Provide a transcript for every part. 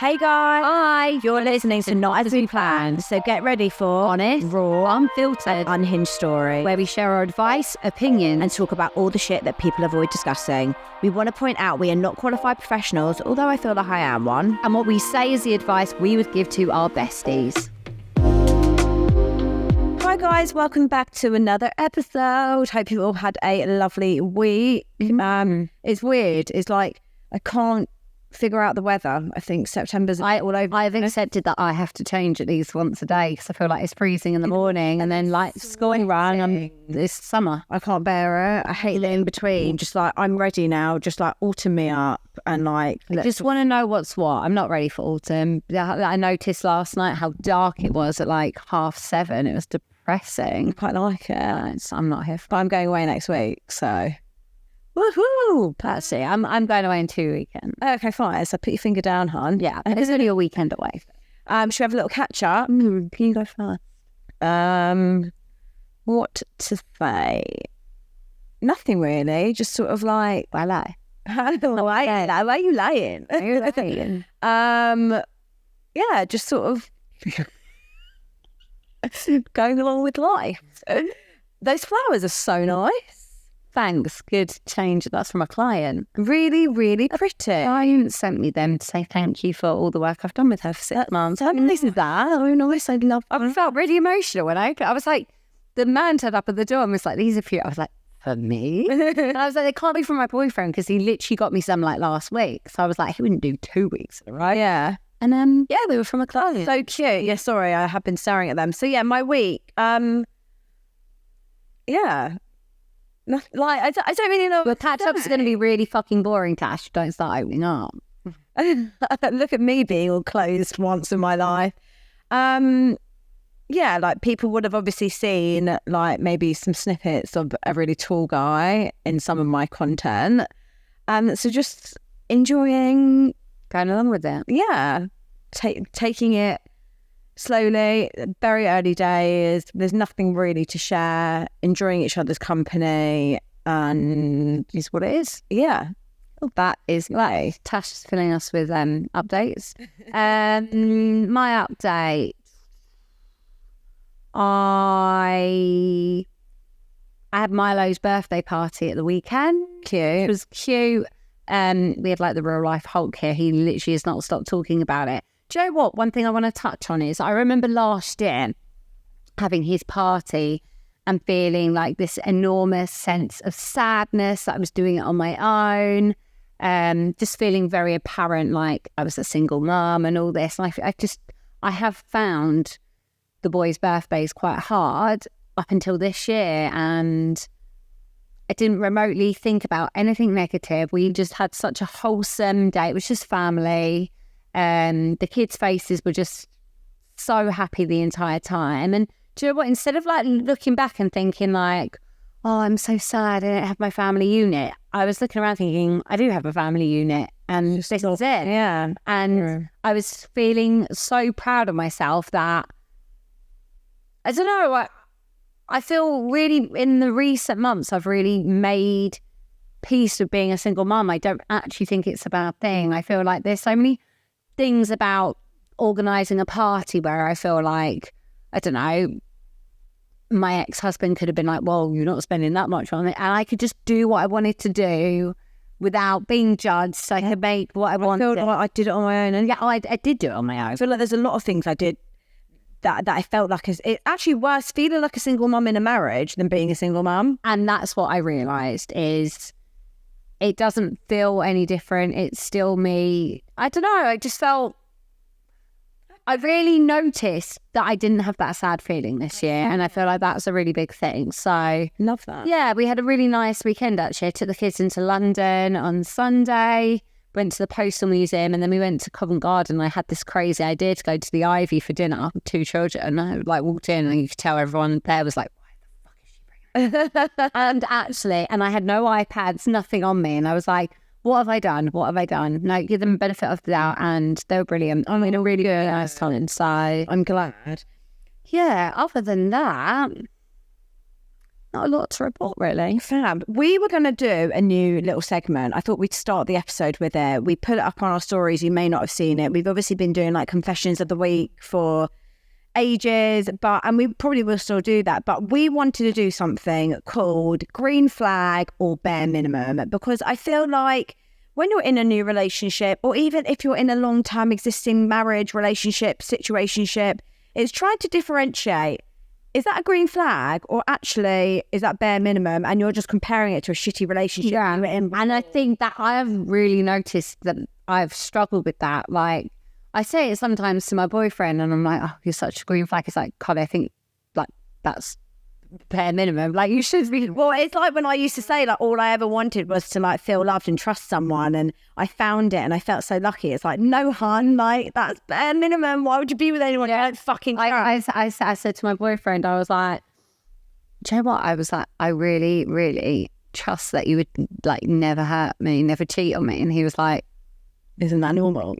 Hey guys. Hi. You're listening to Not As We Planned, so get ready for Honest, raw, unfiltered, unhinged story, where we share our advice, opinions, and talk about all the shit that people avoid discussing. We want to point out we are not qualified professionals, although I feel like I am one. and what we say is the advice we would give to our besties. Hi guys, welcome back to another episode. Hope you've all had a lovely week. It's weird. It's like I can't figure out the weather. I think September's all over. I've accepted that I have to change at least once a day because I feel like it's freezing in the morning and then like school run and it's summer. I can't bear it. I hate the in between. Just like I'm ready now. Just like autumn me up and like I just want to know what's what. I'm not ready for autumn. I noticed last night how dark it was at like 7:30. It was depressing. I quite like it. I'm not here for But I'm going away next week, so woohoo. That's it. I'm going away in 2 weekends. okay, fine. So put your finger down, hon. Yeah, it's only a weekend away. Should we have a little catch up? Can you go first? What to say? Nothing really. Just sort of like I lie. why are you lying? Yeah, just sort of going along with life. Those flowers are so nice. Thanks. Good change. That's from a client. Really, really pretty. Client sent me them to say thank you for all the work I've done with her for 6 months. How nice is that? Oh, nice. I love I felt really emotional when I was like, the man turned up at the door and was like, these are for you. I was like, for me? And I was like, they can't be from my boyfriend because he literally got me some like last week. So I was like, he wouldn't do 2 weeks, right? Yeah. And yeah, they were from a client. So cute. Yeah, sorry, I have been staring at them. So yeah, my week. Yeah. Like I don't really know. But catch up's going to be really fucking boring, Tash. Don't start opening up. Look at me being all closed once in my life. Yeah, like people would have obviously seen like maybe some snippets of a really tall guy in some of my content. So just enjoying Going along with it. yeah, taking it slowly, very early days. There's nothing really to share, enjoying each other's company, and Is what it is. yeah, That is like Tash is filling us with updates. My update. I had Milo's birthday party at the weekend. cute. It was cute. We had like the real life Hulk here. He literally has not stopped talking about it. Do you know what? One thing I want to touch on is I remember last year having his party and feeling like this enormous sense of sadness that I was doing it on my own. Just feeling very apparent like I was a single mum and all this. And I have found the boys' birthdays quite hard up until this year, and I didn't remotely think about anything negative. We just had such a wholesome day. It was just family. The kids' faces were just so happy the entire time. And do you know what? Instead of like looking back and thinking like, oh, I'm so sad I didn't have my family unit, I was looking around thinking, I do have a family unit and this is it. Yeah, And I was feeling so proud of myself that, I don't know, I feel really in the recent months, I've really made peace with being a single mum. I don't actually think it's a bad thing. I feel like there's so many things about organising a party where I feel like, I don't know, my ex-husband could have been like, well, you're not spending that much on it. And I could just do what I wanted to do without being judged. So I could make what I wanted. I feel like I did it on my own. And Yeah, I did do it on my own. I feel like there's a lot of things I did that I felt like it's actually worse feeling like a single mum in a marriage than being a single mum. And that's what I realised is it doesn't feel any different. It's still me. I don't know. I just felt, I really noticed that I didn't have that sad feeling this year. And I feel like that's a really big thing. So Love that. yeah, we had a really nice weekend actually. I took the kids into London on Sunday, went to the Postal Museum, and then we went to Covent Garden. I had this crazy idea to go to the Ivy for dinner with 2 children. I like walked in and you could tell everyone there was like, why the fuck is she bringing And actually, and I had no iPads, nothing on me. And I was like, what have I done? What have I done? No, give them the benefit of the doubt, and they were brilliant. I mean, a really good nice time. So I'm glad. yeah, other than that, not a lot to report, really. Fab. We were going to do a new little segment. I thought we'd start the episode with it. We put it up on our stories. You may not have seen it. We've obviously been doing like confessions of the week for ages, and we probably will still do that. But we wanted to do something called green flag or bare minimum, because I feel like when you're in a new relationship, or even if you're in a long-term existing marriage, relationship, situationship, it's trying to differentiate. Is that a green flag, or actually is that bare minimum, and you're just comparing it to a shitty relationship? Yeah, and I think that I've really noticed that I've struggled with that. Like, I say it sometimes to my boyfriend, and I'm like, "Oh, you're such a green flag." It's like, God, I think like that's bare minimum. Like, you should be. Well, it's like when I used to say, like, all I ever wanted was to like feel loved and trust someone, and I found it, and I felt so lucky. It's like, no, hun, like that's bare minimum. Why would you be with anyone? Yeah. You don't fucking. I said to my boyfriend, I was like, do you know what? I was like, I really, really trust that you would like never hurt me, never cheat on me. And he was like, isn't that normal?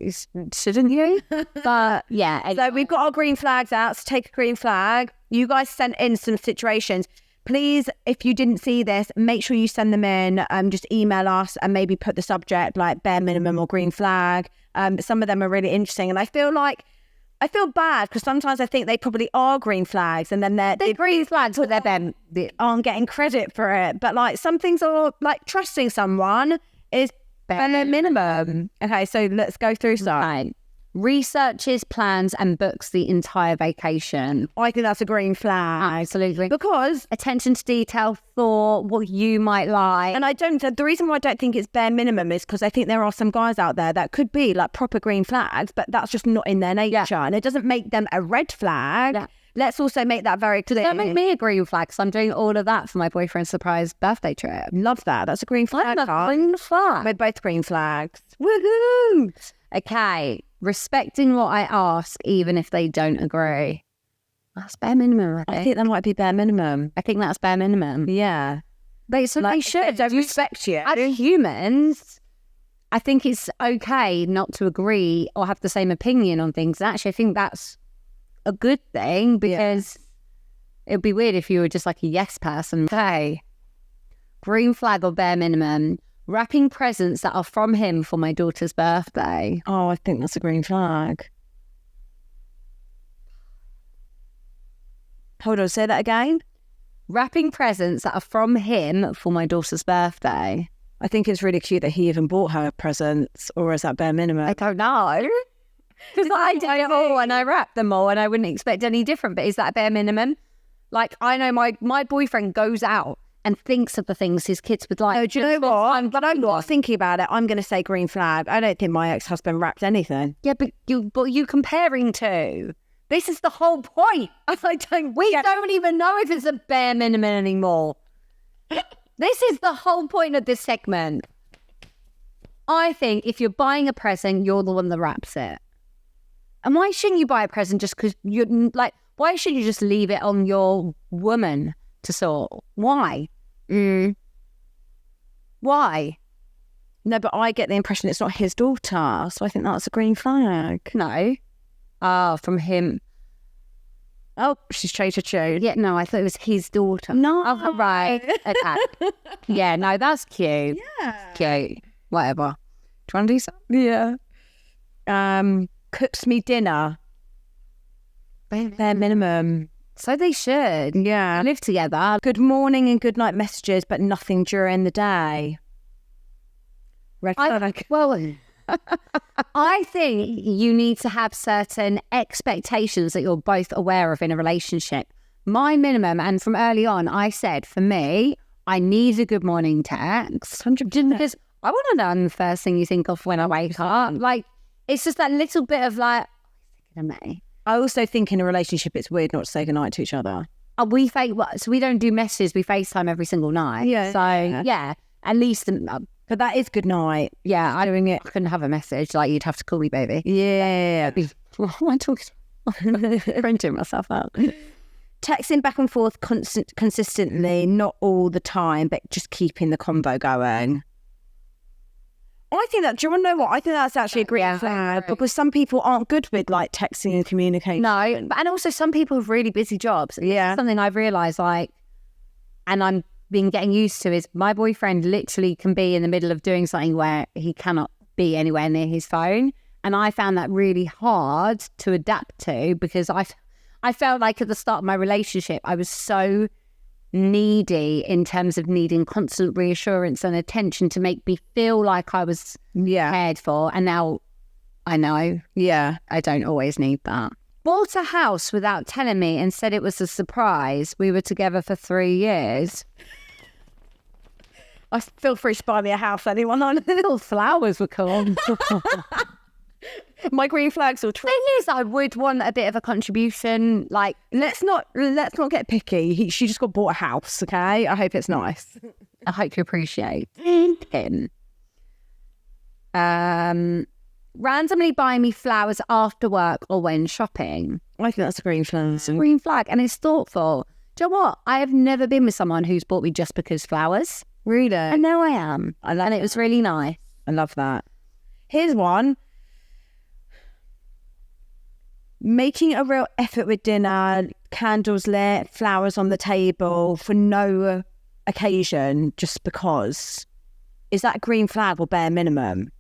Shouldn't you? But yeah. So we've got our green flags out. So take a green flag. You guys sent in some situations. Please, if you didn't see this, make sure you send them in. Just email us and maybe put the subject like bare minimum or green flag. Some of them are really interesting. And I feel bad because sometimes I think they probably are green flags, and then they're green flags, but they aren't getting credit for it. But like some things are like trusting someone is bare minimum. Okay, so let's go through some. Right. Researches, plans and books the entire vacation. I think that's a green flag. Absolutely. Because attention to detail, thought, what you might like. And the reason why I don't think it's bare minimum is because I think there are some guys out there that could be like proper green flags, but that's just not in their nature. Yeah. And it doesn't make them a red flag. Yeah. Let's also make that very clear. Does that make me a green flag? Because I'm doing all of that for my boyfriend's surprise birthday trip. Love that. That's a green flag. Green flag. We're both green flags. Woohoo! Okay. Respecting what I ask, even if they don't agree. That's bare minimum. I think that might be bare minimum. I think that's bare minimum. Yeah. They should. Don't respect you. As humans, I think it's okay not to agree or have the same opinion on things. And actually, I think that's a good thing, because it'd be weird if you were just like a yes person. Okay. Green flag or bare minimum. Wrapping presents that are from him for my daughter's birthday. Oh, I think that's a green flag. Hold on, say that again. Wrapping presents that are from him for my daughter's birthday. I think it's really cute that he even bought her presents, or is that bare minimum? I don't know. Because I did it all and I wrapped them all and I wouldn't expect any different. But is that bare minimum? Like, I know my boyfriend goes out and thinks of the things his kids would like. Oh, do you know what? I'm not thinking about it. I'm going to say green flag. I don't think my ex-husband wrapped anything. Yeah, but you comparing to. This is the whole point. We don't even know if it's a bare minimum anymore. This is the whole point of this segment. I think if you're buying a present, you're the one that wraps it. And why shouldn't you buy a present just because you're like, why should you just leave it on your woman to sort? Why? Why? No, but I get the impression it's not his daughter, so I think that's a green flag. No. From him. Oh, she's changed her tune. Yeah, no, I thought it was his daughter. No. Oh, right. Okay. Yeah, no, that's cute. Yeah. Cute. Whatever. Do you want to do something? Yeah. Cooks me dinner. Bare minimum. So they should. Yeah. Live together. Good morning and good night messages, but nothing during the day. Red flag. Well, I think you need to have certain expectations that you're both aware of in a relationship. My minimum, and from early on, I said, for me, I need a good morning text. 100%. Because I want to know the first thing you think of when I wake up. Like, it's just that little bit of like, oh, he's thinking of me. I also think in a relationship, it's weird not to say goodnight to each other. So we don't do messages, we FaceTime every single night. Yeah. So, yeah, at least... but that is good night. Yeah, I couldn't have a message. Like, you'd have to call me, baby. Yeah. What am I talking about? Printing myself out. Texting back and forth consistently, not all the time, but just keeping the convo going. I think that, do you want to know what? I think that's actually a green flag, because some people aren't good with like texting and communication. No, and also some people have really busy jobs. Yeah. That's something I've realised, like, and I'm been getting used to is my boyfriend literally can be in the middle of doing something where he cannot be anywhere near his phone. And I found that really hard to adapt to because I felt like at the start of my relationship, I was so needy in terms of needing constant reassurance and attention to make me feel like I was cared for. And now I know, I don't always need that. Bought a house without telling me and said it was a surprise. We were together for 3 years. I feel free to buy me a house, anyone. On Little flowers were cool. My green flags will. Thing is, I would want a bit of a contribution. Like, let's not get picky. She just got bought a house. Okay, I hope it's nice. I hope you appreciate him. Randomly buying me flowers after work or when shopping. I think that's a green flag. Green flag, and it's thoughtful. Do you know what? I have never been with someone who's bought me just because flowers. Really? I know I am, and it was really nice. I love that. Here's one. Making a real effort with dinner, candles lit, flowers on the table for no occasion, just because. Is that a green flag or bare minimum?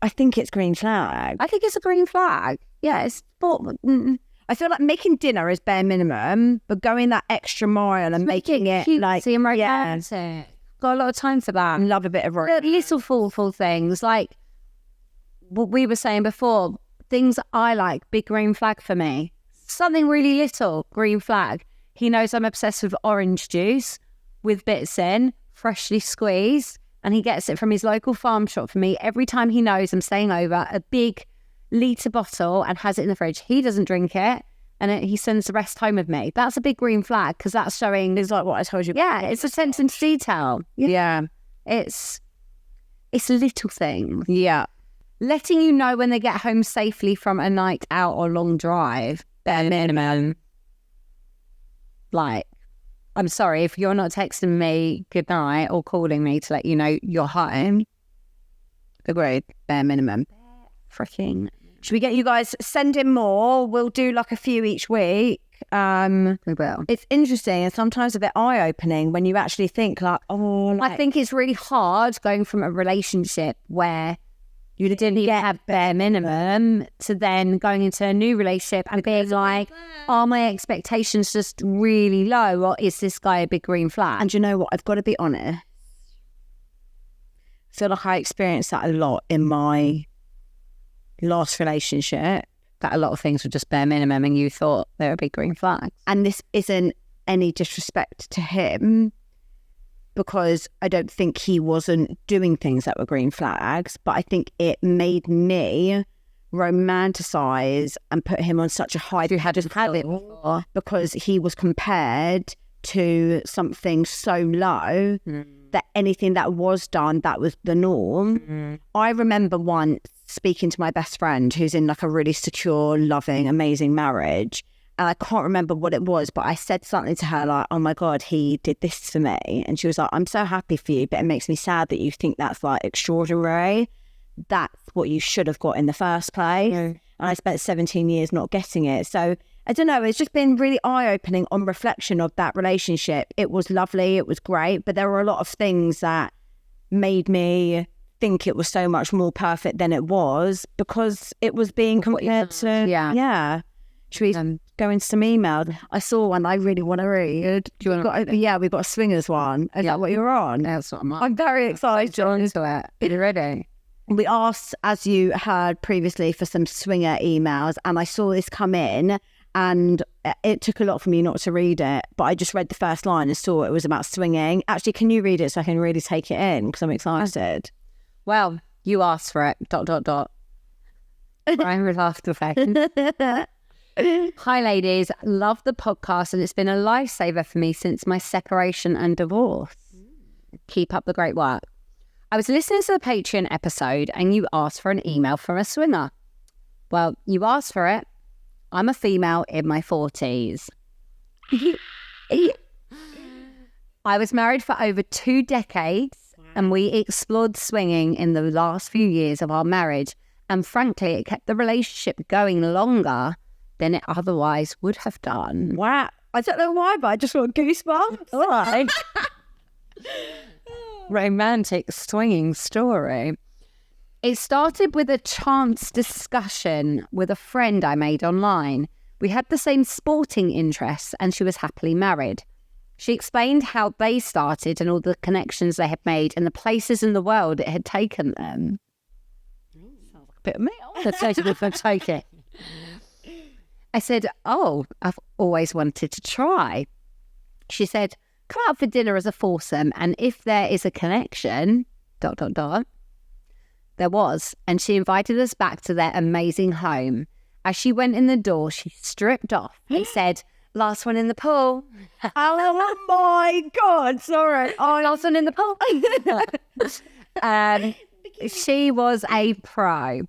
I think it's green flag. I think it's a green flag. Yeah, it's. I feel like making dinner is bare minimum, but going that extra mile and making it like romantic. Got a lot of time for that. I love a bit of little thoughtful things like what we were saying before. Things I like, big green flag for me. Something really little, green flag. He knows I'm obsessed with orange juice with bits in, freshly squeezed, and he gets it from his local farm shop for me every time he knows I'm staying over, a big litre bottle, and has it in the fridge. He doesn't drink it, and he sends the rest home with me. That's a big green flag because that's showing. It's like what I told you. Yeah, it's attention to detail. Yeah. It's little things. Yeah. Letting you know when they get home safely from a night out or long drive. Bare minimum. Like, I'm sorry if you're not texting me good night or calling me to let you know you're home. Agreed. Bare minimum. Freaking. Should we get you guys sending more? We'll do like a few each week. We will. It's interesting and sometimes a bit eye-opening when you actually think like, I think it's really hard going from a relationship where you didn't have bare minimum to then going into a new relationship and being like, are my expectations just really low, or is this guy a big green flag? And you know what? I've got to be honest. I feel like I experienced that a lot in my last relationship. That a lot of things were just bare minimum and you thought they were big green flags. And this isn't any disrespect to him, because I don't think he wasn't doing things that were green flags, but I think it made me romanticize and put him on such a high pedestal because he was compared to something so low that anything that was done, that was the norm. I remember once speaking to my best friend who's in like a really secure, loving, amazing marriage. And I can't remember what it was, but I said something to her like, oh my God, he did this for me. And she was like, I'm so happy for you, but it makes me sad that you think that's like extraordinary. That's what you should have got in the first place. And I spent 17 years not getting it. So I don't know, it's just been really eye-opening on reflection of that relationship. It was lovely, it was great, but there were a lot of things that made me think it was so much more perfect than it was because it was being compared to, Should we go into some emails? I saw one I really want to read. Do you want to? Yeah, we've got a swingers one. Is that what you're on? That's what I'm on. I'm very excited. Into it. Are you ready? We asked, as you heard previously, for some swinger emails, and I saw this come in, and it took a lot for me not to read it, but I just read the first line and saw it was about swinging. Actually, can you read it so I can really take it in? Because I'm excited. Well, you asked for it. ... Brian would laugh the fact. Hi ladies, love the podcast and it's been a lifesaver for me since my separation and divorce. Keep up the great work. I was listening to the Patreon episode and you asked for an email from a swinger. Well, you asked for it. I'm a female in my 40s. I was married for over 2 decades and we explored swinging in the last few years of our marriage, and frankly it kept the relationship going longer than it otherwise would have done. Wow. I don't know why, but I just got goosebumps. All right. Romantic swinging story. It started with a chance discussion with a friend I made online. We had the same sporting interests and she was happily married. She explained how they started and all the connections they had made and the places in the world it had taken them. Sounds like a bit of me. I want to take it if I take it. I said, oh, I've always wanted to try. She said, come out for dinner as a foursome and if there is a connection, ... There was, and she invited us back to their amazing home. As she went in the door, she stripped off and said, last one in the pool. Oh my God, sorry. Oh, last one in the pool. She was a pro.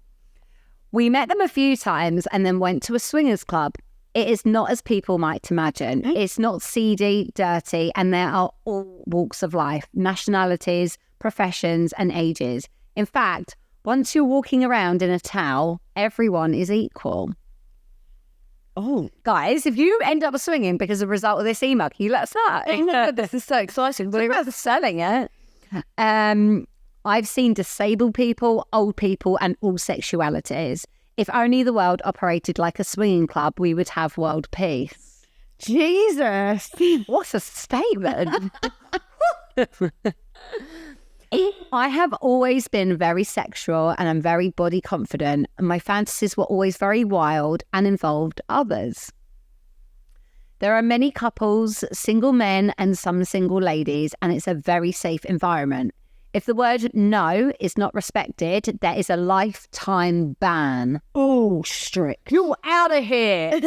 We met them a few times and then went to a swingers club. It is not as people might imagine. It's not seedy, dirty, and there are all walks of life, nationalities, professions, and ages. In fact, once you're walking around in a towel, everyone is equal. Oh, Guys, if you end up swinging because of a result of this email, can you let us know? oh my God, this is so exciting. We're rather selling it. I've seen disabled people, old people, and all sexualities. If only the world operated like a swinging club, we would have world peace. Jesus. What a statement. I have always been very sexual and I'm very body confident, and my fantasies were always very wild and involved others. There are many couples, single men and some single ladies, and it's a very safe environment. If the word no is not respected, there is a lifetime ban. Oh, strict. You're out of here.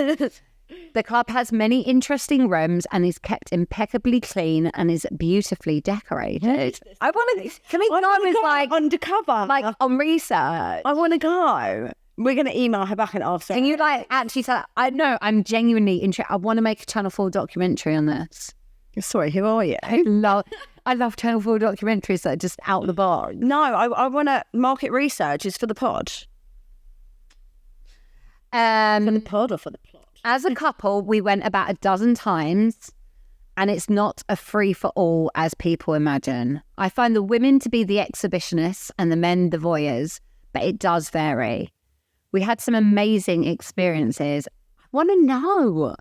The club has many interesting rooms and is kept impeccably clean and is beautifully decorated. I want to. Can we go with like undercover, like on research? I want to go. We're going to email her back and ask her. Can you like actually say? I know I'm genuinely interested. I want to make a Channel 4 documentary on this. Sorry, who are you? I love Channel 4 documentaries that are just out the box. No, I want to market research. It's for the pod. For the pod or for the plot? As a couple, we went about a dozen times, and it's not a free-for-all as people imagine. I find the women to be the exhibitionists and the men the voyeurs, but it does vary. We had some amazing experiences. I want to know.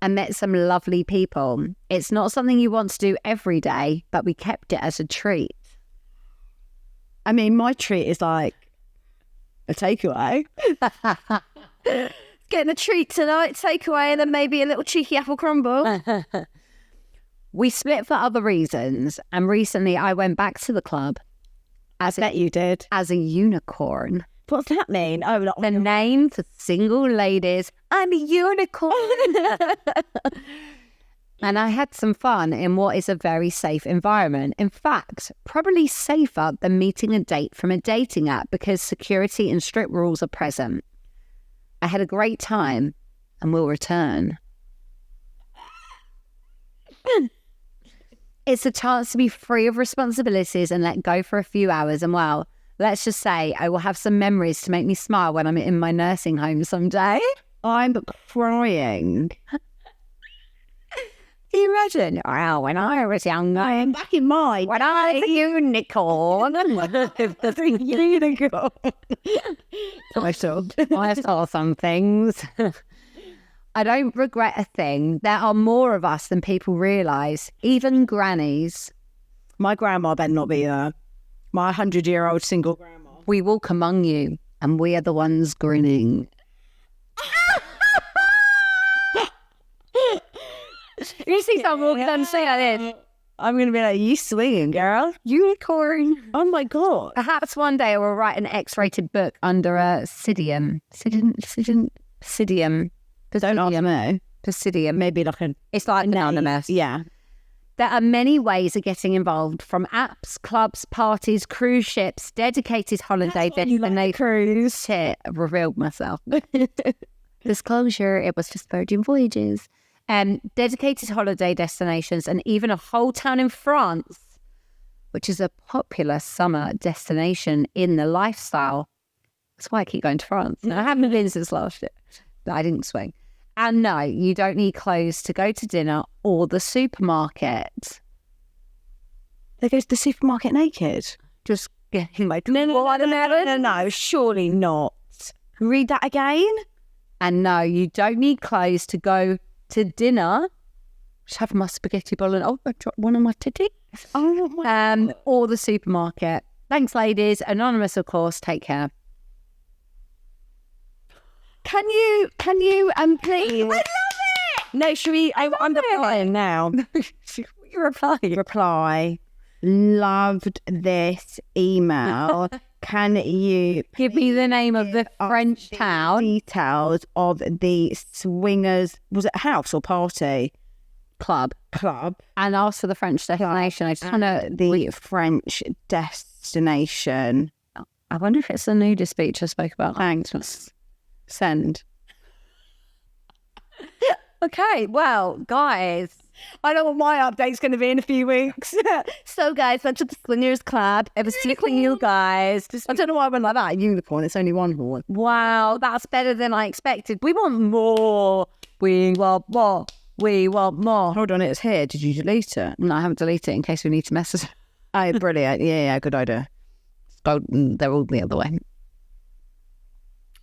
And met some lovely people. It's not something you want to do every day, but we kept it as a treat. I mean, my treat is like a takeaway. Getting a treat tonight, takeaway, and then maybe a little cheeky apple crumble. We split for other reasons, and recently I went back to the club. I bet you did. As a unicorn. What's that mean? Oh, the name for single ladies. I'm a unicorn. And I had some fun in what is a very safe environment. In fact, probably safer than meeting a date from a dating app because security and strict rules are present. I had a great time and will return. It's a chance to be free of responsibilities and let go for a few hours. And well, let's just say I will have some memories to make me smile when I'm in my nursing home someday. I'm crying. Can you imagine? Wow, when I was younger, I am back in mind. When I was a unicorn. Unicorn. I saw some things. I don't regret a thing. There are more of us than people realise, even grannies. My grandma better not be there. My 100-year-old single grandma. We walk among you, and we are the ones grinning. You see someone walking down the street like this, I'm going to be like, you swinging, girl? Unicorn. Oh my God. Perhaps one day I will write an X-rated book under a Psidium. Don't ask me. Psidium. Maybe like a... It's like anonymous. Yeah. There are many ways of getting involved, from apps, clubs, parties, cruise ships, dedicated holiday destinations. Cruise. Shit, I revealed myself. Disclosure, it was just Virgin Voyages. Dedicated holiday destinations, and even a whole town in France, which is a popular summer destination in the lifestyle. That's why I keep going to France. No, I haven't been since last year. But I didn't swing. And no, you don't need clothes to go to dinner or the supermarket. They go to the supermarket naked? Just getting my No, surely not. Read that again. And no, you don't need clothes to go to dinner. Just have my spaghetti bowl and I dropped one of my titties. Oh my or the supermarket. Thanks, ladies. Anonymous, of course. Take care. Can you please? I love it. No, should we? I'm replying now. You Reply. Loved this email. Can you give me the name of the French town? Details of the swingers. Was it house or party? Club. And ask for the French destination. I just want to the French destination. I wonder if it's the nudist speech I spoke about. Thanks. Send. Okay, well, guys, I know what my update's going to be in a few weeks. So, guys, went to the swingers club. It was tickling you guys. I don't know why I went like that. Unicorn. It's only one horn. Wow, that's better than I expected. We want more. We want more. We want more. Hold on, it's here. Did you delete it? No, I haven't deleted it in case we need to message. Oh, brilliant. Yeah, good idea. Oh, they're all the other way.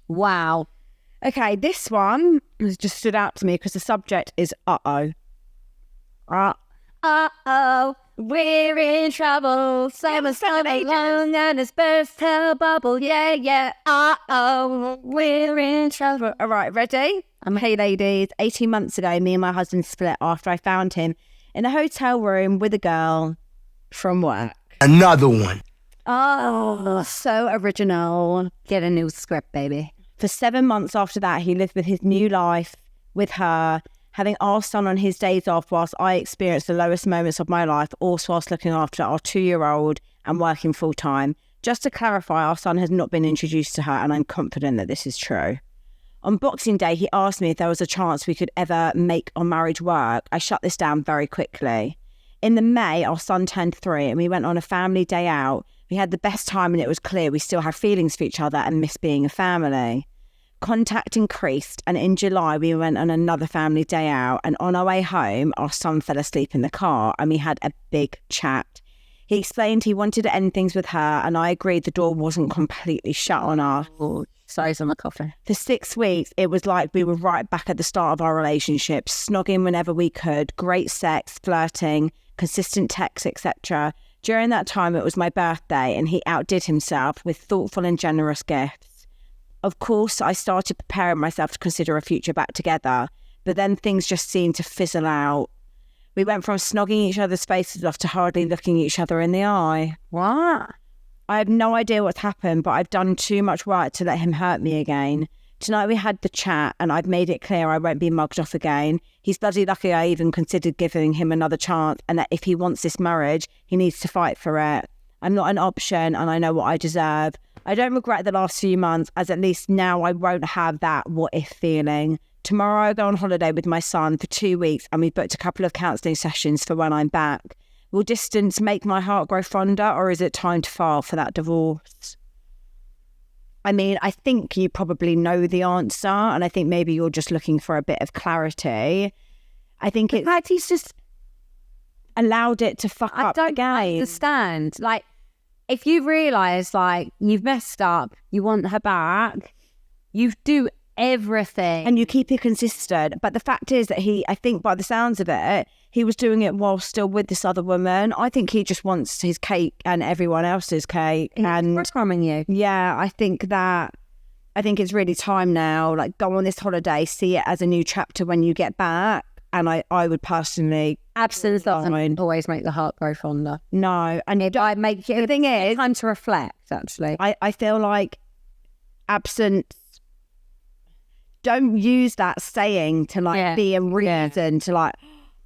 Wow. Okay, this one has just stood out to me because the subject is uh-oh. Uh-oh, we're in trouble. Summer's coming along and it's burst her bubble. Yeah. Uh-oh, we're in trouble. All right, ready? Hey, ladies. 18 months ago, me and my husband split after I found him in a hotel room with a girl from work. Another one. Oh, so original. Get a new script, baby. For 7 months after that, he lived with his new life with her, having our son on his days off whilst I experienced the lowest moments of my life, also whilst looking after our 2-year-old and working full time. Just to clarify, our son has not been introduced to her and I'm confident that this is true. On Boxing Day, he asked me if there was a chance we could ever make our marriage work. I shut this down very quickly. In the May, our son turned 3 and we went on a family day out. We had the best time and it was clear we still had feelings for each other and miss being a family. Contact increased and in July we went on another family day out and on our way home our son fell asleep in the car and we had a big chat. He explained he wanted to end things with her and I agreed the door wasn't completely shut on us. Size on the coffin. For 6 weeks it was like we were right back at the start of our relationship, snogging whenever we could, great sex, flirting, consistent texts, etc. During that time it was my birthday and he outdid himself with thoughtful and generous gifts. Of course, I started preparing myself to consider a future back together, but then things just seemed to fizzle out. We went from snogging each other's faces off to hardly looking each other in the eye. What? I have no idea what's happened, but I've done too much right to let him hurt me again. Tonight we had the chat and I've made it clear I won't be mugged off again. He's bloody lucky I even considered giving him another chance and that if he wants this marriage, he needs to fight for it. I'm not an option and I know what I deserve. I don't regret the last few months as at least now I won't have that what if feeling. Tomorrow I go on holiday with my son for 2 weeks and we booked a couple of counselling sessions for when I'm back. Will distance make my heart grow fonder or is it time to file for that divorce? I mean, I think you probably know the answer and I think maybe you're just looking for a bit of clarity. I think it's like he's just allowed it to fuck up the game. I don't understand. Like, if you realise, like, you've messed up, you want her back, you do everything. And you keep it consistent. But the fact is that I think by the sounds of it, he was doing it while still with this other woman. I think he just wants his cake and everyone else's cake. And breadcrumbing you. Yeah, I think it's really time now. Like, go on this holiday, see it as a new chapter when you get back. And I would personally... Absence doesn't always make the heart grow fonder. No. And the thing is... time to reflect, actually. I feel like absence... Don't use that saying to be a reason to like...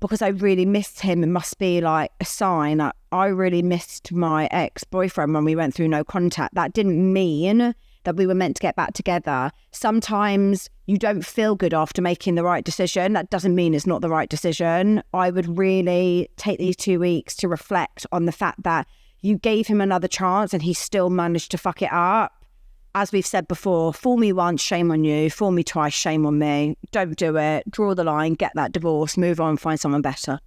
Because I really missed him, it must be like a sign. Like, I really missed my ex-boyfriend when we went through no contact. That didn't mean that we were meant to get back together. Sometimes you don't feel good after making the right decision. That doesn't mean it's not the right decision. I would really take these 2 weeks to reflect on the fact that you gave him another chance and he still managed to fuck it up. as we've said before, fool me once, shame on you. Fool me twice, shame on me. Don't do it. Draw the line, get that divorce, move on, find someone better.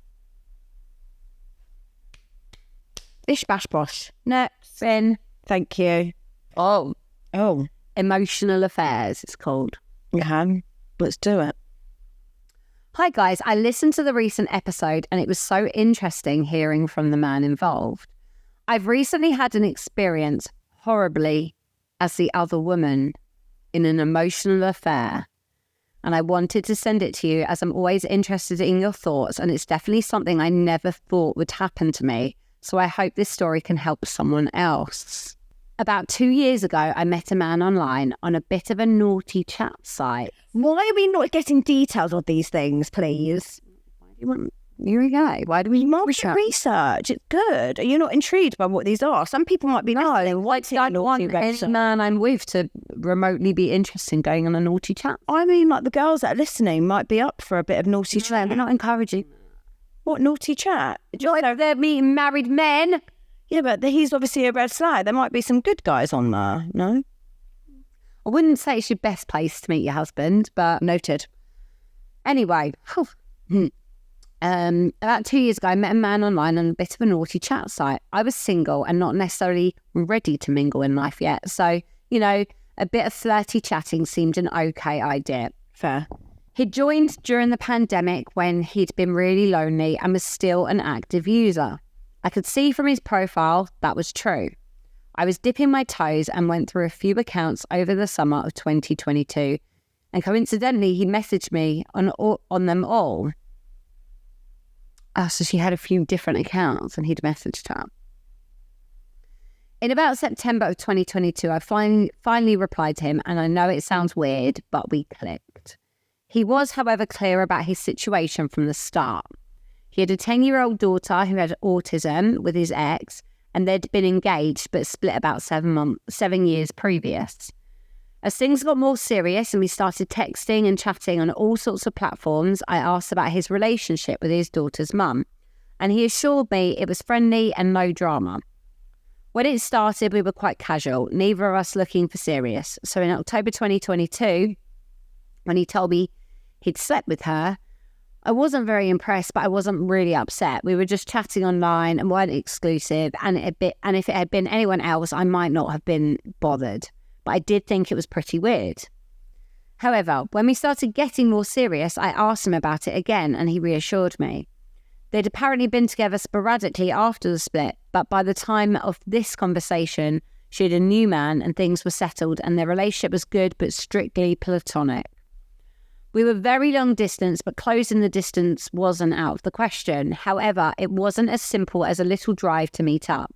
Bish bash bosh. Next in. Thank you. Oh. Oh. Emotional affairs, it's called. Yeah, let's do it. Hi guys, I listened to the recent episode and it was so interesting hearing from the man involved. I've recently had an experience horribly as the other woman in an emotional affair, and I wanted to send it to you as I'm always interested in your thoughts, and it's definitely something I never thought would happen to me, so I hope this story can help someone else. About 2 years ago, I met a man online on a bit of a naughty chat site. Why are we not getting details of these things, please? Here we go. Why do we research? It's good. Are you not intrigued by what these are? Some people might be listening. I don't want any man I'm with to remotely be interested in going on a naughty chat. I mean, like the girls that are listening might be up for a bit of naughty chat. We're not encouraging. What naughty chat? They're meeting married men. Yeah, but he's obviously a red flag. There might be some good guys on there, no? I wouldn't say it's your best place to meet your husband, but noted. Anyway, about 2 years ago, I met a man online on a bit of a naughty chat site. I was single and not necessarily ready to mingle in life yet. So, you know, a bit of flirty chatting seemed an okay idea. Fair. He joined during the pandemic when he'd been really lonely and was still an active user. I could see from his profile that was true. I was dipping my toes and went through a few accounts over the summer of 2022. And coincidentally, he messaged me on them all. So she had a few different accounts and he'd messaged her. In about September of 2022, I finally replied to him, and I know it sounds weird, but we clicked. He was, however, clear about his situation from the start. He had a 10-year-old daughter who had autism with his ex, and they'd been engaged but split about 7 years previous. As things got more serious and we started texting and chatting on all sorts of platforms, I asked about his relationship with his daughter's mum, and he assured me it was friendly and no drama. When it started, we were quite casual, neither of us looking for serious. So in October 2022, when he told me he'd slept with her, I wasn't very impressed, but I wasn't really upset. We were just chatting online and weren't exclusive, and if it had been anyone else, I might not have been bothered. But I did think it was pretty weird. However, when we started getting more serious, I asked him about it again, and he reassured me. They'd apparently been together sporadically after the split, but by the time of this conversation, she had a new man and things were settled, and their relationship was good but strictly platonic. We were very long distance, but closing the distance wasn't out of the question. However, it wasn't as simple as a little drive to meet up.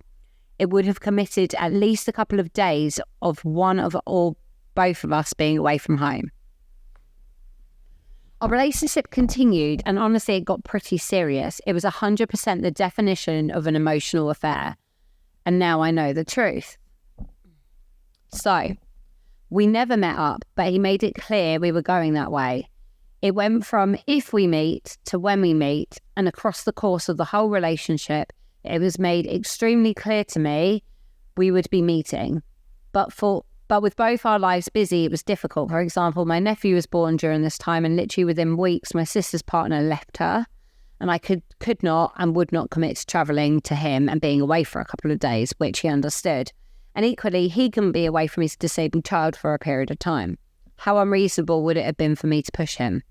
It would have committed at least a couple of days of one of or both of us being away from home. Our relationship continued, and honestly, it got pretty serious. It was 100% the definition of an emotional affair. And now I know the truth. So, we never met up, but he made it clear we were going that way. It went from if we meet to when we meet, and across the course of the whole relationship, it was made extremely clear to me we would be meeting. But with both our lives busy, it was difficult. For example, my nephew was born during this time, and literally within weeks, my sister's partner left her, and I could not and would not commit to travelling to him and being away for a couple of days, which he understood. And equally, he couldn't be away from his disabled child for a period of time. How unreasonable would it have been for me to push him?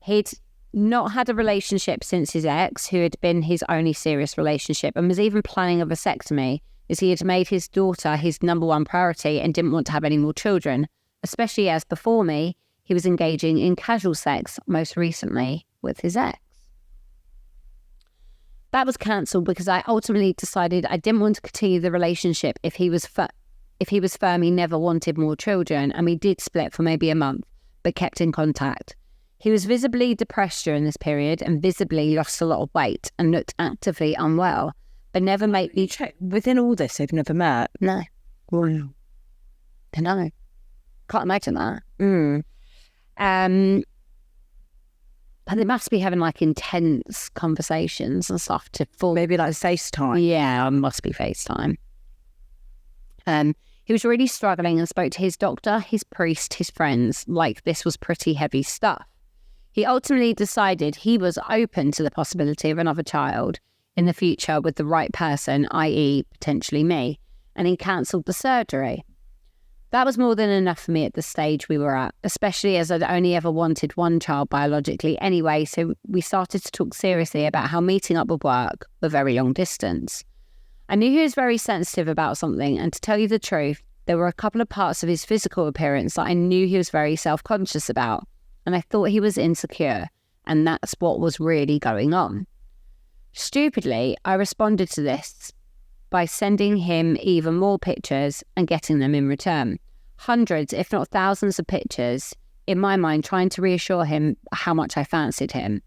He'd not had a relationship since his ex, who had been his only serious relationship, and was even planning a vasectomy, as he had made his daughter his number one priority and didn't want to have any more children, especially as before me, he was engaging in casual sex, most recently with his ex. That was cancelled because I ultimately decided I didn't want to continue the relationship if he was firm he never wanted more children, and we did split for maybe a month, but kept in contact. He was visibly depressed during this period and visibly lost a lot of weight and looked actively unwell, but never made me check. Within all this, they've never met? No. Wow. I know. Can't imagine that. And they must be having like intense conversations and stuff to fall. Maybe like FaceTime. Yeah, it must be FaceTime. He was really struggling and spoke to his doctor, his priest, his friends, like this was pretty heavy stuff. He ultimately decided he was open to the possibility of another child in the future with the right person, i.e. potentially me, and he cancelled the surgery. That was more than enough for me at the stage we were at, especially as I'd only ever wanted one child biologically anyway, so we started to talk seriously about how meeting up would work with very long distance. I knew he was very sensitive about something, and to tell you the truth, there were a couple of parts of his physical appearance that I knew he was very self-conscious about, and I thought he was insecure, and that's what was really going on. Stupidly, I responded to this by sending him even more pictures and getting them in return. Hundreds, if not thousands of pictures, in my mind, trying to reassure him how much I fancied him.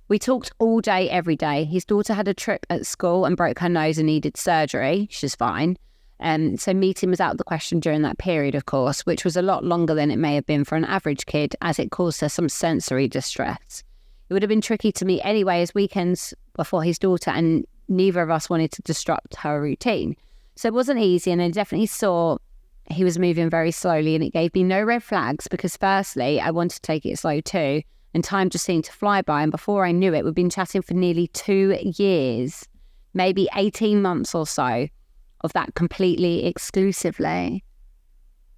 We talked all day, every day. His daughter had a trip at school and broke her nose and needed surgery. She's fine. So meeting was out of the question during that period, of course, which was a lot longer than it may have been for an average kid, as it caused her some sensory distress. It would have been tricky to meet anyway, as weekends were for his daughter, and neither of us wanted to disrupt her routine. So it wasn't easy, and I definitely saw he was moving very slowly, and it gave me no red flags because firstly, I wanted to take it slow too, and time just seemed to fly by, and before I knew it, we'd been chatting for nearly 2 years, maybe 18 months or so of that completely exclusively.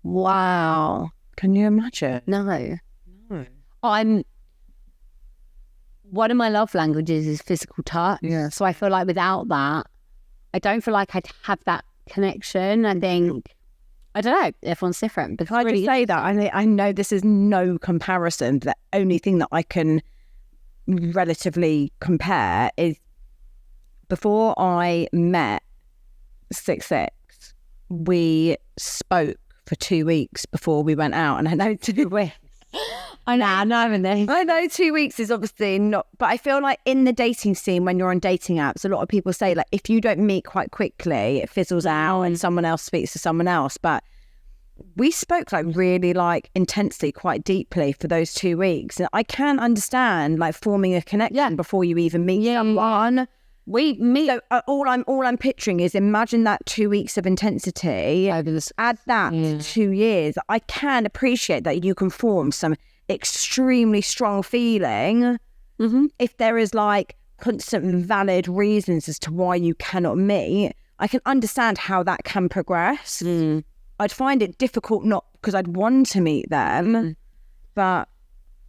Wow. Can you imagine? No. No. One of my love languages is physical touch. Yeah. So I feel like without that, I don't feel like I'd have that connection. I think, I don't know, everyone's different. But Can I just say that? I know this is no comparison. The only thing that I can relatively compare is before I met 6'6", we spoke for 2 weeks before we went out. And I know 2 weeks. I know 2 weeks is obviously not, but I feel like in the dating scene, when you're on dating apps, a lot of people say like if you don't meet quite quickly, it fizzles out and someone else speaks to someone else. But we spoke like really like intensely, quite deeply for those 2 weeks. And I can understand like forming a connection before you even meet someone. We meet. So all I'm picturing is imagine that 2 weeks of intensity. Add that to 2 years. I can appreciate that you can form some extremely strong feeling if there is like constant valid reasons as to why you cannot meet. I can understand how that can progress. I'd find it difficult not because I'd want to meet them, but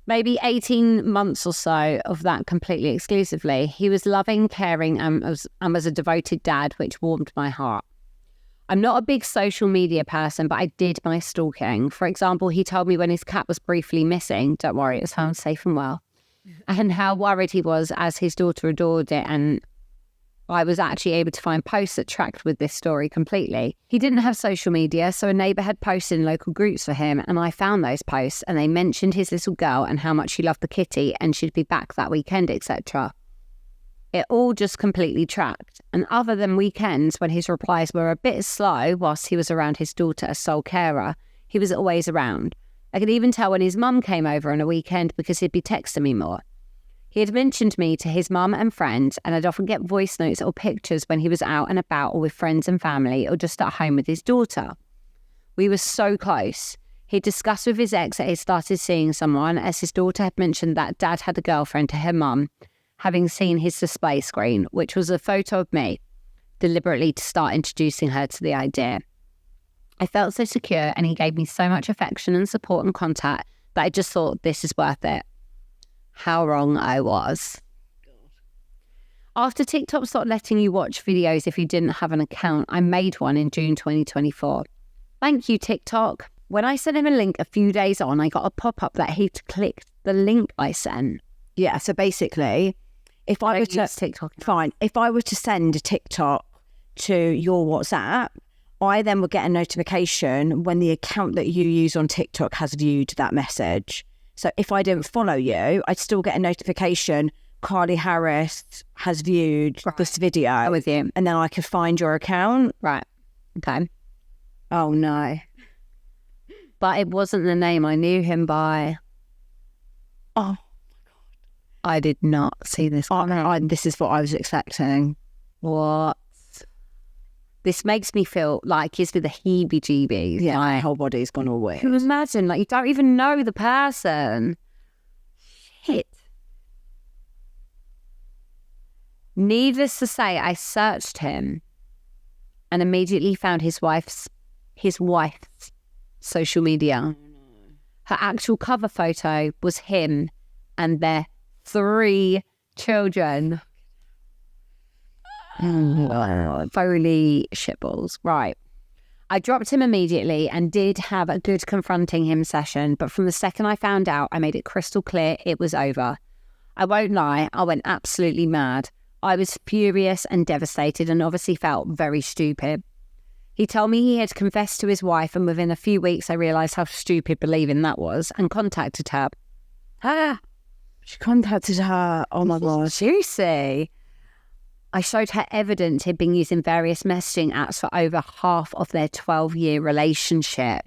maybe 18 months or so of that completely exclusively. He was loving, caring, and was a devoted dad, which warmed my heart. I'm not a big social media person, but I did my stalking. For example, he told me when his cat was briefly missing, don't worry, it's found safe and well, and how worried he was as his daughter adored it, and I was actually able to find posts that tracked with this story completely. He didn't have social media, so a neighbour had posted in local groups for him, and I found those posts, and they mentioned his little girl and how much she loved the kitty and she'd be back that weekend, etc. It all just completely tracked, and other than weekends when his replies were a bit slow whilst he was around his daughter as sole carer, he was always around. I could even tell when his mum came over on a weekend because he'd be texting me more. He had mentioned me to his mum and friends, and I'd often get voice notes or pictures when he was out and about or with friends and family or just at home with his daughter. We were so close. He discussed with his ex that he started seeing someone, as his daughter had mentioned that dad had a girlfriend to her mum, having seen his display screen, which was a photo of me, deliberately to start introducing her to the idea. I felt so secure, and he gave me so much affection and support and contact that I just thought, this is worth it. How wrong I was. After TikTok stopped letting you watch videos if you didn't have an account, I made one in June 2024. Thank you, TikTok. When I sent him a link a few days on, I got a pop-up that he'd clicked the link I sent. Yeah, so basically, if I were to TikTok, fine, if I were to send a TikTok to your WhatsApp, I then would get a notification when the account that you use on TikTok has viewed that message. So if I didn't follow you, I'd still get a notification, Carly Harris has viewed this video. I'm with you. And then I could find your account. Right. Okay. Oh, no. But it wasn't the name I knew him by. Oh, my God. I did not see this. Oh, no, this is what I was expecting. What? This makes me feel like gives me the heebie-jeebies. Yeah, my Like, whole body's gone all weird. can you imagine? Like, you don't even know the person. Shit. Needless to say, I searched him and immediately found his wife's social media. Her actual cover photo was him and their 3 children. Foley shitballs. Right. I dropped him immediately and did have a good confronting him session, but from the second I found out, I made it crystal clear it was over. I won't lie, I went absolutely mad. I was furious and devastated and obviously felt very stupid. He told me he had confessed to his wife, and within a few weeks I realised how stupid believing that was and contacted her. She contacted her. Oh my God. Juicy. I showed her evidence he'd been using various messaging apps for over half of their 12-year relationship,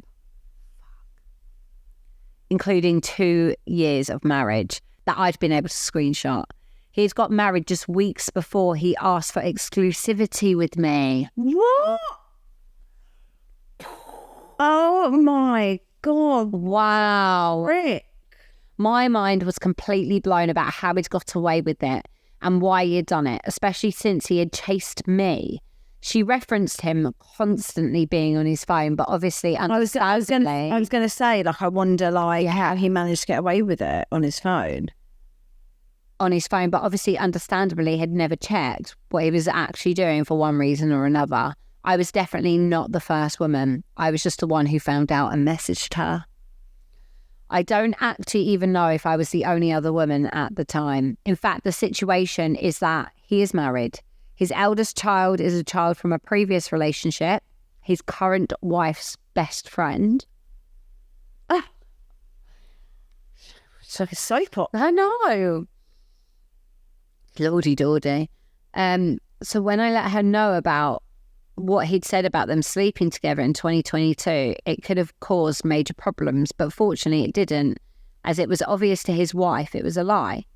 including 2 years of marriage that I'd been able to screenshot. He'd got married just weeks before he asked for exclusivity with me. What? Oh my God. Wow. Rick. My mind was completely blown about how he'd got away with it and why he had done it, especially since he had chased me. She referenced him constantly being on his phone, but obviously, I was going to say, like, I wonder, like, how he managed to get away with it on his phone. On his phone, but obviously, understandably, had never checked what he was actually doing for one reason or another. I was definitely not the first woman. I was just the one who found out and messaged her. I don't actually even know if I was the only other woman at the time. In fact, the situation is that he is married. His eldest child is a child from a previous relationship. His current wife's best friend. It's like a soap opera. I know. Lordy Dordy. So when I let her know about what he'd said about them sleeping together in 2022, it could have caused major problems, but fortunately it didn't, as it was obvious to his wife it was a lie.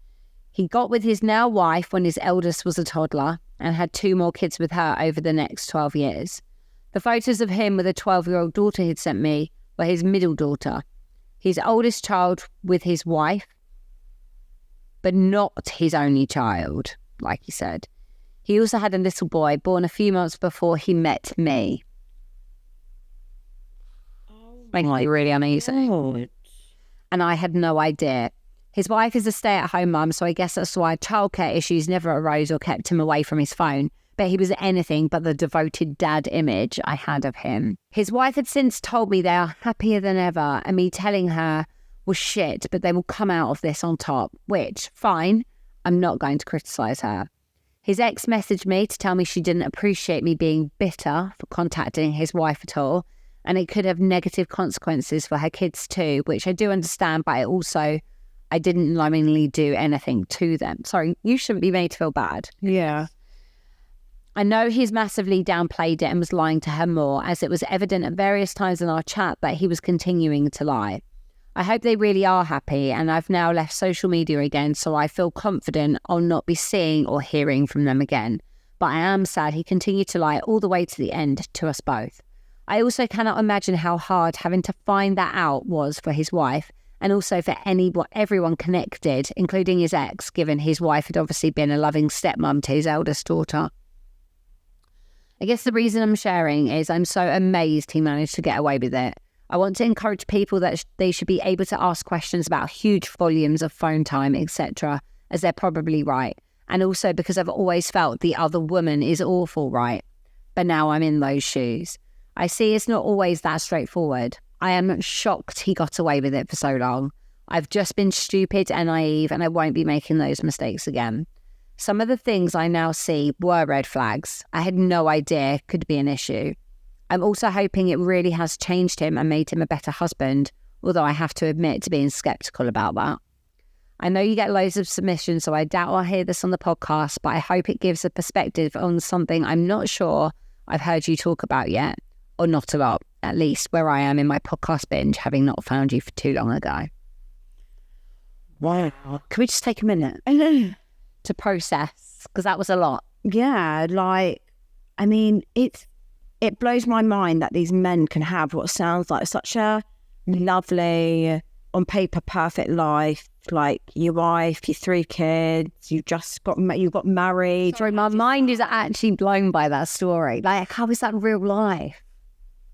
He got with his now wife when his eldest was a toddler and had 2 more kids with her over the next 12 years. The photos of him with a 12-year-old daughter he'd sent me were his middle daughter, his oldest child with his wife, but not his only child, like he said. He also had a little boy born a few months before he met me. Makes me really uneasy. God. And I had no idea. His wife is a stay-at-home mum, so I guess that's why childcare issues never arose or kept him away from his phone. But he was anything but the devoted dad image I had of him. His wife had since told me they are happier than ever, and me telling her was shit, but they will come out of this on top, which, fine, I'm not going to criticise her. His ex messaged me to tell me she didn't appreciate me being bitter for contacting his wife at all, and it could have negative consequences for her kids too, which I do understand, but I didn't lovingly do anything to them. Sorry, you shouldn't be made to feel bad. Yeah. I know he's massively downplayed it and was lying to her more, as it was evident at various times in our chat that he was continuing to lie. I hope they really are happy, and I've now left social media again, so I feel confident I'll not be seeing or hearing from them again. But I am sad he continued to lie all the way to the end to us both. I also cannot imagine how hard having to find that out was for his wife, and also for everyone connected, including his ex, given his wife had obviously been a loving stepmom to his eldest daughter. I guess the reason I'm sharing is I'm so amazed he managed to get away with it. I want to encourage people that they should be able to ask questions about huge volumes of phone time, etc., as they're probably right. And also because I've always felt the other woman is awful, right? But now I'm in those shoes. I see it's not always that straightforward. I am shocked he got away with it for so long. I've just been stupid and naive, and I won't be making those mistakes again. Some of the things I now see were red flags. I had no idea could be an issue. I'm also hoping it really has changed him and made him a better husband, although I have to admit to being sceptical about that. I know you get loads of submissions, so I doubt I'll hear this on the podcast, but I hope it gives a perspective on something I'm not sure I've heard you talk about yet, or not a lot, at least where I am in my podcast binge, having not found you for too long ago. Wow. Can we just take a minute to process? Because that was a lot. Yeah, like, I mean, it's it blows my mind that these men can have what sounds like such a lovely, on paper, perfect life. Like your wife, your 3 kids, you got married. Sorry, my mind is actually blown by that story. Like, how is that real life?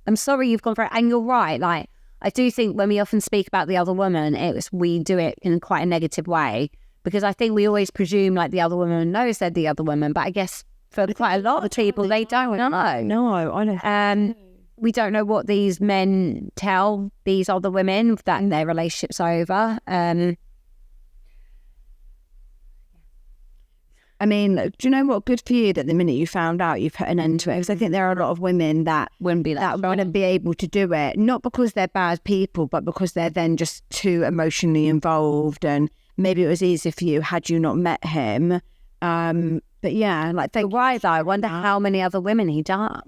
I'm sorry you've gone for it. And you're right. Like, I do think when we often speak about the other woman, we do it in quite a negative way, because I think we always presume like the other woman knows they're the other woman. But I guess for quite a lot of people, they don't know. No, I don't. We don't know what these men tell these other women that their relationship's over. I mean, do you know what? Good for you that the minute you found out, you put an end to it. Because I think there are a lot of women that wouldn't be able to do it, not because they're bad people, but because they're then just too emotionally involved. And maybe it was easier for you had you not met him. But yeah, like, why though? I wonder how many other women he does.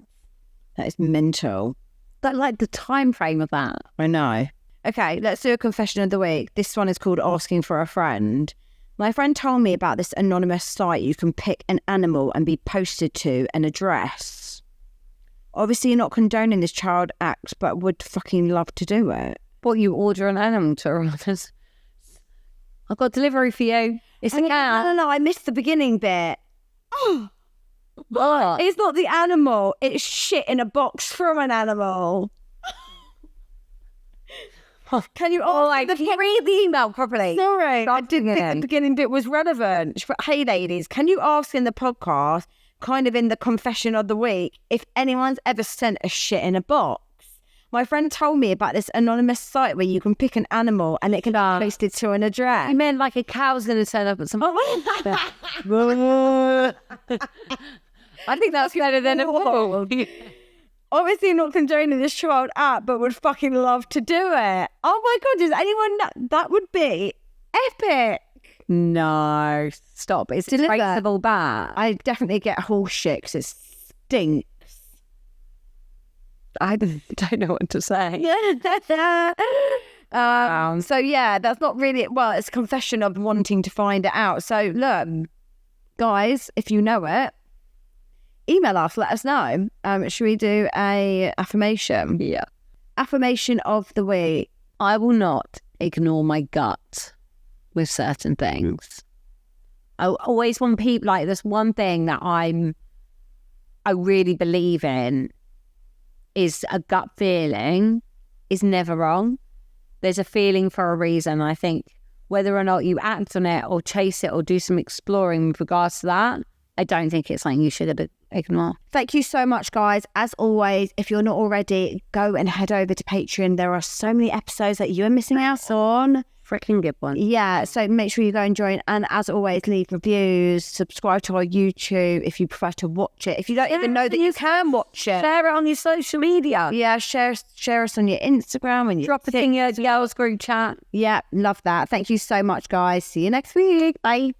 That is mental. But like the time frame of that. I know. Okay, let's do a confession of the week. This one is called Asking for a Friend. My friend told me about this anonymous site you can pick an animal and be posted to an address. Obviously, you're not condoning this child act, but would fucking love to do it. What, you order an animal to arrive? I've got delivery for you. It's a cat. No, I missed the beginning bit. Oh, what? It's not the animal. It's shit in a box from an animal. Can you read the email properly? Sorry, I didn't think the beginning bit was relevant. But hey, ladies, can you ask in the podcast, kind of in the confession of the week, if anyone's ever sent a shit in a box? My friend told me about this anonymous site where you can pick an animal and it can be posted to an address. You meant like a cow's going to turn up at some... I think that's better than a ball. Obviously not condoning this child act, but would fucking love to do it. Oh my God, does anyone know? That would be epic. No, stop. It's a traceable bat. I definitely get horse shit because it stinks. I don't know what to say. So yeah, that's not really, well, it's a confession of wanting to find it out. So look, guys, if you know it, email us, let us know. Should we do a affirmation? Yeah. Affirmation of the week. I will not ignore my gut with certain things. I always want people, like, there's one thing that I really believe in is a gut feeling is never wrong. There's a feeling for a reason. I think whether or not you act on it or chase it or do some exploring with regards to that, I don't think it's something you should ignore. Thank you so much, guys. As always, if you're not already, go and head over to Patreon. There are so many episodes that you are missing out on. Freaking good one. Yeah, so make sure you go and join. And as always, leave reviews, subscribe to our YouTube if you prefer to watch it. If you don't even know that you can watch it, share it on your social media. Yeah, share us on your Instagram and drop it in your girls group chat. Yeah, love that. Thank you so much, guys. See you next week. Bye.